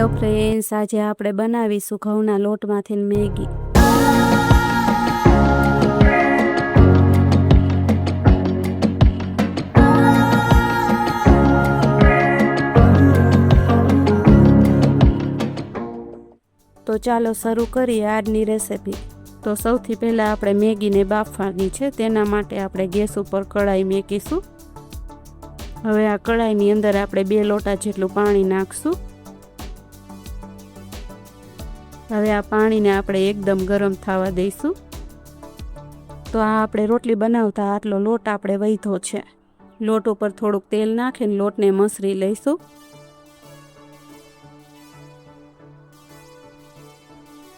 Hello friends, આજે આપણે બનાવીશું ઘઉંના લોટમાંથી મેગી। તો ચાલો શરૂ કરીએ આજની રેસિપી। તો સૌથી પહેલાં આપણે મેગીને બાફવાની છે, તેના માટે આપણે ગેસ ઉપર કઢાઈ મૂકીશું। હવે આ કઢાઈની અંદર આપણે 2 લોટા જેટલું પાણી નાખશું। હવે આ પાણીને આપણે એકદમ ગરમ થવા દઈશું। તો આ આપણે રોટલી બનાવતા આટલો લોટ આપણે વૈધો છે। લોટ ઉપર થોડુંક તેલ નાખીને લોટને મસરી લઈશું।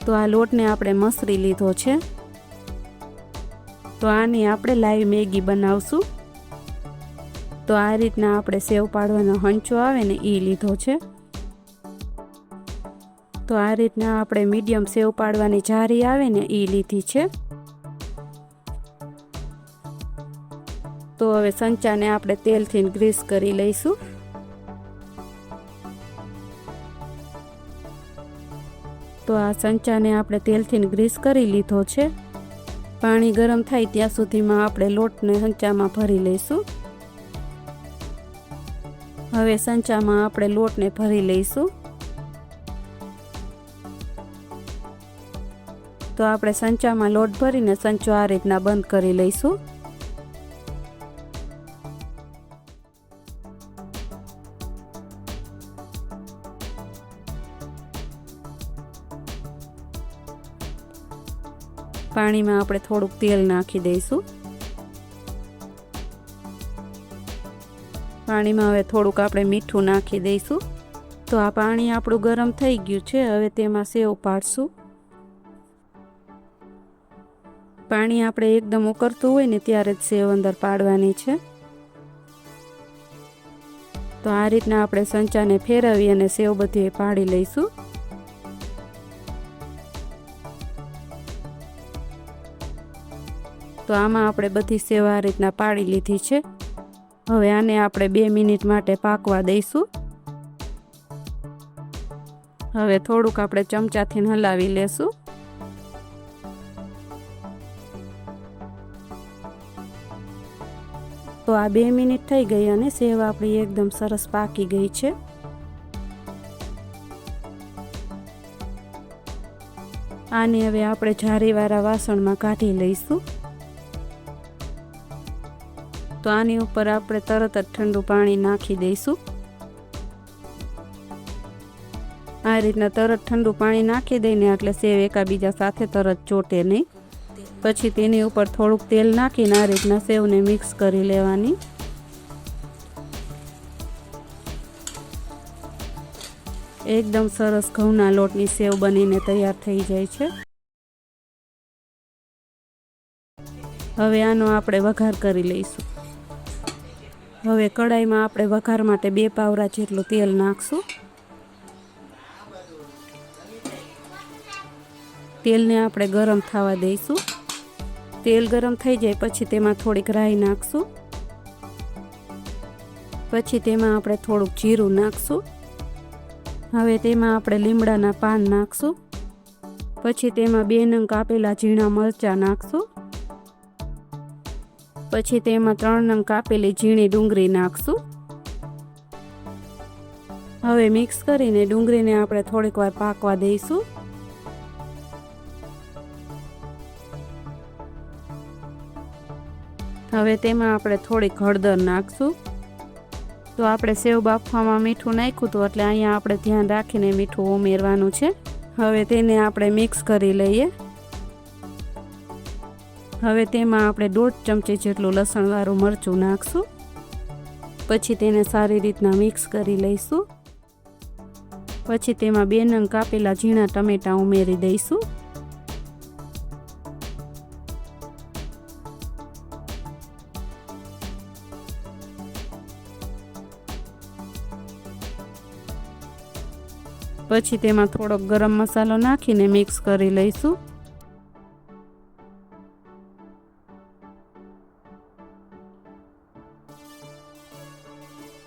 તો આ લોટને આપણે મસરી લીધો છે। તો આની આપણે લાઈવ મેગી બનાવશું। તો આ રીતના આપણે સેવ પાડવાનો હંચો આવે ને એ લીધો છે। તો આ રીતના આપણે મીડિયમ સેવ પાડવાની જારી આવે ને એ લીધી છે। તો હવે સંચાને આપણે તેલથી ગ્રીસ કરી લઈશું। તો આ સંચાને આપણે તેલથી ગ્રીસ કરી લીધો છે। પાણી ગરમ થાય ત્યાં સુધીમાં આપણે લોટને સંચામાં ભરી લઈશું। હવે સંચામાં આપણે લોટને ભરી લઈશું। તો આપણે સંચામાં લોટ ભરીને સંચો આ રીતના બંધ કરી લઈશું। પાણીમાં આપણે થોડુંક તેલ નાખી દઈશું। પાણીમાં હવે થોડુંક આપણે મીઠું નાખી દઈશું। તો આ પાણી આપણું ગરમ થઈ ગયું છે। હવે તેમાં સેવ પાડશું। પાણી આપણે એકદમ ઉકળતું હોય ને ત્યારે જ સેવ અંદર પાડવાની છે। તો આ રીતના આપણે સંચાને ફેરવી અને સેવ બધી પાડી લઈશું। તો આમાં આપણે બધી સેવ આ રીતના પાડી લીધી છે। હવે આને આપણે 2 મિનિટ માટે પાકવા દઈશું। હવે થોડુંક આપણે ચમચાથી હલાવી લેશું। તો આ 2 મિનિટ થઈ ગઈ અને સેવ આપણી એકદમ સરસ પાકી ગઈ છે। આને હવે આપણે જારીવાળા વાસણમાં કાઢી લઈશું। તો આની ઉપર આપણે તરત જ ઠંડુ પાણી નાખી દઈશું। આ રીતના તરત ઠંડુ પાણી નાખી દઈને એટલે સેવ એકાબીજા સાથે તરત ચોટે નહીં। પછી તેની ઉપર થોડુંક તેલ નાખીને આ રીતના સેવને મિક્સ કરી લેવાની। એકદમ સરસ ઘઉંના લોટની સેવ બનીને તૈયાર થઈ જાય છે। હવે આનો આપણે વઘાર કરી લઈશું। હવે કઢાઈમાં આપણે વઘાર માટે 2 પાવડા જેટલું તેલ નાખશું। તેલને આપણે ગરમ થવા દઈશું। તેલ ગરમ થઈ જાય પછી તેમાં થોડીક રાઈ નાખશું। પછી તેમાં આપણે થોડુંક જીરું નાખશું। હવે તેમાં આપણે લીમડાના પાન નાખશું। પછી તેમાં 2 નંગ કાપેલા ઝીણા મરચાં નાખશું। પછી તેમાં 3 નંગ કાપેલી ઝીણી ડુંગળી નાખશું। હવે મિક્સ કરીને ડુંગળીને આપણે થોડીક વાર પાકવા દઈશું। હવે તેમાં આપણે થોડીક હળદર નાખશું। તો આપણે સેવ બાફવામાં મીઠું નાખ્યું હતું એટલે અહીંયા આપણે ધ્યાન રાખીને મીઠું ઉમેરવાનું છે। હવે તેને આપણે મિક્સ કરી લઈએ। હવે તેમાં આપણે 1.5 ચમચી જેટલું લસણવાળું મરચું નાખશું। પછી તેને સારી રીતના મિક્સ કરી લઈશું। પછી તેમાં 2 નંગ કાપેલા ઝીણા ટમેટાં ઉમેરી દઈશું। પછી તેમાં થોડોક ગરમ મસાલો નાખીને મિક્સ કરી લઈશું।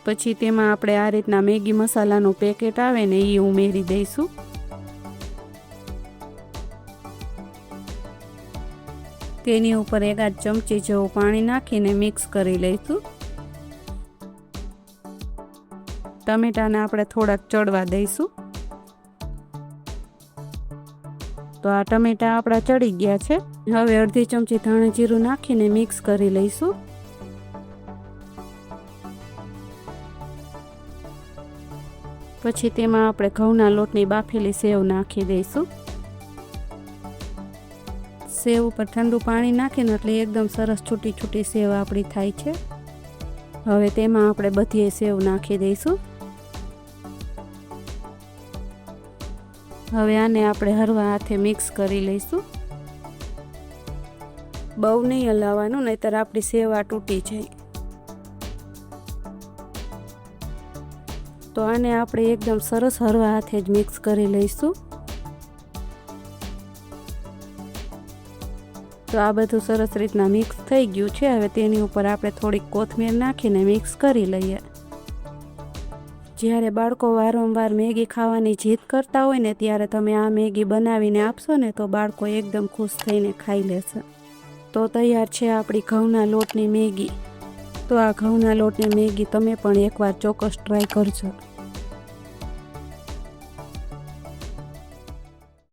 પછી તેમાં આપણે આ રીતના મેગી મસાલાનું પેકેટ આવે ને એ ઉમેરી દઈશું. તેની ઉપર 1 ચમચી જેવું પાણી નાખીને મિક્સ કરી લઈશું. ટમેટાને આપણે થોડાક ચડવા દઈશું. તો આ ટમેટા આપણા ચડી ગયા છે. હવે અડધી ચમચી ધાણા જીરું નાખીને મિક્સ કરી લઈશું. પછી તેમાં આપણે ઘઉંના લોટની બાફેલી સેવ નાખી દઈશું. સેવ ઉપર ઠંડુ પાણી નાખીને એટલે એકદમ સરસ છૂટી છૂટી સેવ આપણી થાય છે. હવે તેમાં આપણે બધી સેવ નાખી દઈશું. હવે આને આપણે હળવા હાથે મિક્સ કરી લઈશું. બહુ નહીં હલાવવાનું, નહીંતર આપણી સેવ તૂટી જાય. તો આને આપણે એકદમ સરસ હળવા હાથે જ મિક્સ કરી લઈશું. તો આ બધું સરસ રીતના મિક્સ થઈ ગયું છે. હવે તેની ઉપર આપણે થોડીક કોથમીર નાખીને મિક્સ કરી લઈએ. જ્યારે બાળકો વારંવાર મેગી ખાવાની જીદ કરતા હોય ને ત્યારે તમે આ મેગી બનાવીને આપશો ને તો બાળકો એકદમ ખુશ થઈને ખાઈ લેશે. તો તૈયાર છે આપણી ઘઉંના લોટની મેગી. તો આ ઘઉંના લોટની મેગી તમે પણ એકવાર ચોક્કસ ટ્રાય કરજો.